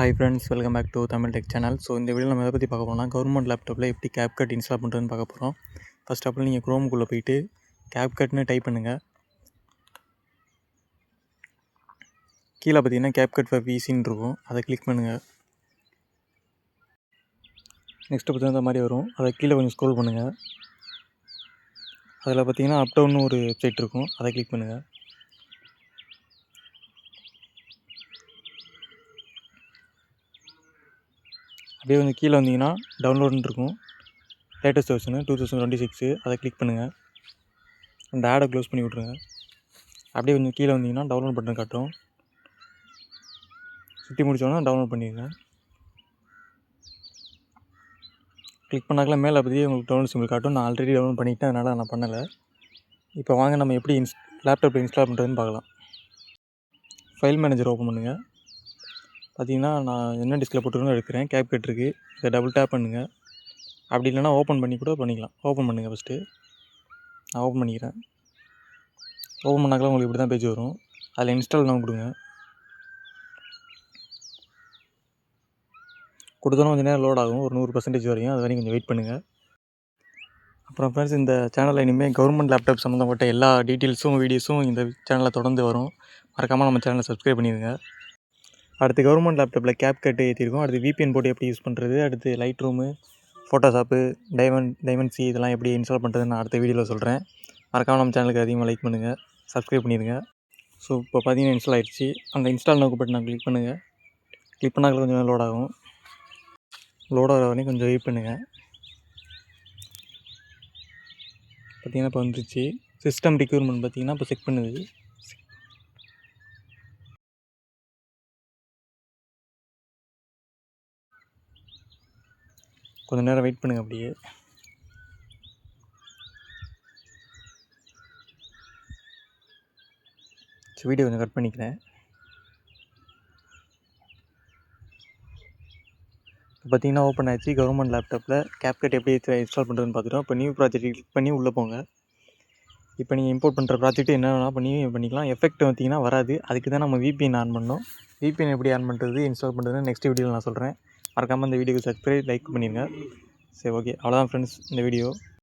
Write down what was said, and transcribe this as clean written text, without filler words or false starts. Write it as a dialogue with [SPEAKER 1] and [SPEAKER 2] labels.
[SPEAKER 1] Hi friends, welcome back to Tamil tech channel. So இந்த video நம்ம எதை பற்றி பார்க்க போகிறோம்னா, கவர்மெண்ட் லேப்டாப்பில் எப்படி CapCut இன்ஸ்டால் பண்ணுறதுன்னு பார்க்க போகிறோம். ஃபர்ஸ்ட் ஆஃப் ஆல் நீங்கள் குரோமுக்குள்ளே போயிட்டு CapCutனு டைப் பண்ணுங்கள். கீழே பார்த்தீங்கன்னா CapCut for PCன்னு இருக்கும், அதை கிளிக் பண்ணுங்கள். நெக்ஸ்ட்டு பார்த்தீங்கன்னா இந்த மாதிரி வரும், அதை கீழே கொஞ்சம் ஸ்க்ரோல் பண்ணுங்கள். அதில் பார்த்தீங்கன்னா அப்டவுன்னு ஒரு வெப்சைட் இருக்கும், அதை கிளிக் பண்ணுங்கள். அப்படியே கொஞ்சம் கீழே வந்தீங்கன்னா டவுன்லோடுன்னு இருக்கும், லேட்டஸ்ட் வெர்ஷனு 2026, அதை கிளிக் பண்ணுங்கள். அந்த ஆடை க்ளோஸ் பண்ணி விட்ருங்க. அப்படியே கொஞ்சம் கீழே வந்தீங்கன்னா டவுன்லோட் பட்டன் காட்டும், சுற்றி முடிச்சோன்னா டவுன்லோட் பண்ணிடுங்க. கிளிக் பண்ணாக்கெல்லாம் மேலே பற்றி உங்களுக்கு டவுன்லோட் சிம்பிள் காட்டும். நான் ஆல்ரெடி டவுன்லோட் பண்ணிவிட்டேன், அதனால் நான் பண்ணலை. இப்போ வாங்க நம்ம எப்படி லேப்டாப்பில் இன்ஸ்டால் பண்ணுறதுன்னு பார்க்கலாம். ஃபைல் மேனேஜர் ஓப்பன் பண்ணுங்கள். பார்த்தீங்கன்னா நான் என்ன டிஸ்கில் போட்டுருக்கணும் எடுக்கிறேன், CapCut இருக்குது, இதை டபுள் டேப் பண்ணுங்கள். அப்படி இல்லைனா ஓப்பன் பண்ணி கூட பண்ணிக்கலாம். ஓப்பன் பண்ணுங்கள் ஃபஸ்ட்டு. நான் ஓப்பன் பண்ணிக்கிறேன். ஓப்பன் பண்ணாக்கெல்லாம் உங்களுக்கு இப்படி தான் பேஜ் வரும். அதில் இன்ஸ்டால் நான் கொடுங்க. கொடுத்தோன்னா கொஞ்சம் நேரம் லோட் ஆகும், ஒரு 100% வரையும். அது வரைக்கும் கொஞ்சம் வெயிட் பண்ணுங்கள். அப்புறம் ஃப்ரெண்ட்ஸ், இந்த சேனலில் இனிமேல் கவர்மெண்ட் லேப்டாப் சம்மந்தப்பட்ட எல்லா டீட்டெயில்ஸும் வீடியோஸும் இந்த சேனலில் தொடர்ந்து வரும். மறக்காமல் நம்ம சேனலை சப்ஸ்கிரைப் பண்ணிடுங்க. அடுத்து கவர்மெண்ட் லேப்டாப்பில் CapCut ஏற்றிருக்கோம். அடுத்து VPN போட்டு எப்படி யூஸ் பண்ணுறது, அடுத்து லைட் ரூமு, ஃபோட்டோஷாப்பு, டைமண்ட்சி இதெல்லாம் எப்படி இன்ஸ்டால் பண்ணுறதுன்னு நான் அடுத்த வீடியோவில் சொல்கிறேன். மறக்காமல் நம்ம சேனலுக்கு அதிகமாக லைக் பண்ணுங்கள், சப்ஸ்கிரைப் பண்ணிடுங்க. ஸோ இப்போ பார்த்தீங்கன்னா இன்ஸ்டால் ஆகிடுச்சு. அந்த இன்ஸ்டால் நோக்கு பட்டன் கிளிக் பண்ணுங்கள். கிளிக் பண்ணால் கொஞ்சம் லோட் ஆகும். லோட் ஆகிற வரையும் கொஞ்சம் வெயிட் பண்ணுங்கள். பார்த்தீங்கன்னா இப்போ வந்துருச்சு. சிஸ்டம் ரிக்யூர்மெண்ட் பார்த்தீங்கன்னா இப்போ செக் பண்ணுது. கொஞ்சம் நேரம் வெயிட் பண்ணுங்கள். அப்படியே வீடியோ கொஞ்சம் கட் பண்ணிக்கிறேன். இப்போ பார்த்தீங்கன்னா ஓப்பன் ஆச்சு. கவர்மெண்ட் லேப்டாப்பில் CapCut எப்படி இன்ஸ்டால் பண்ணுறதுன்னு பார்த்துட்டோம். இப்போ நியூ ப்ராஜெக்ட் கிளிக் பண்ணி உள்ளே போங்க. இப்போ நீங்கள் இம்போர்ட் பண்ணுற ப்ராஜெக்ட் என்ன வேணால் பண்ணிக்கலாம். எஃபெக்ட் பார்த்தீங்கன்னா வராது. அதுக்கு தான் நம்ம VPN ஆன் பண்ணோம். VPN எப்படி ஆன் பண்ணுறது, இன்ஸ்டால் பண்ணுறதுன்னு நெக்ஸ்ட் வீடியோவில் நான் சொல்கிறேன். மறக்காமல் இந்த வீடியோக்கு சப்ஸ்கிரைப், லைக் பண்ணிடுங்க. சரி, ஓகே, அவ்வளோதான் ஃப்ரெண்ட்ஸ் இந்த வீடியோ.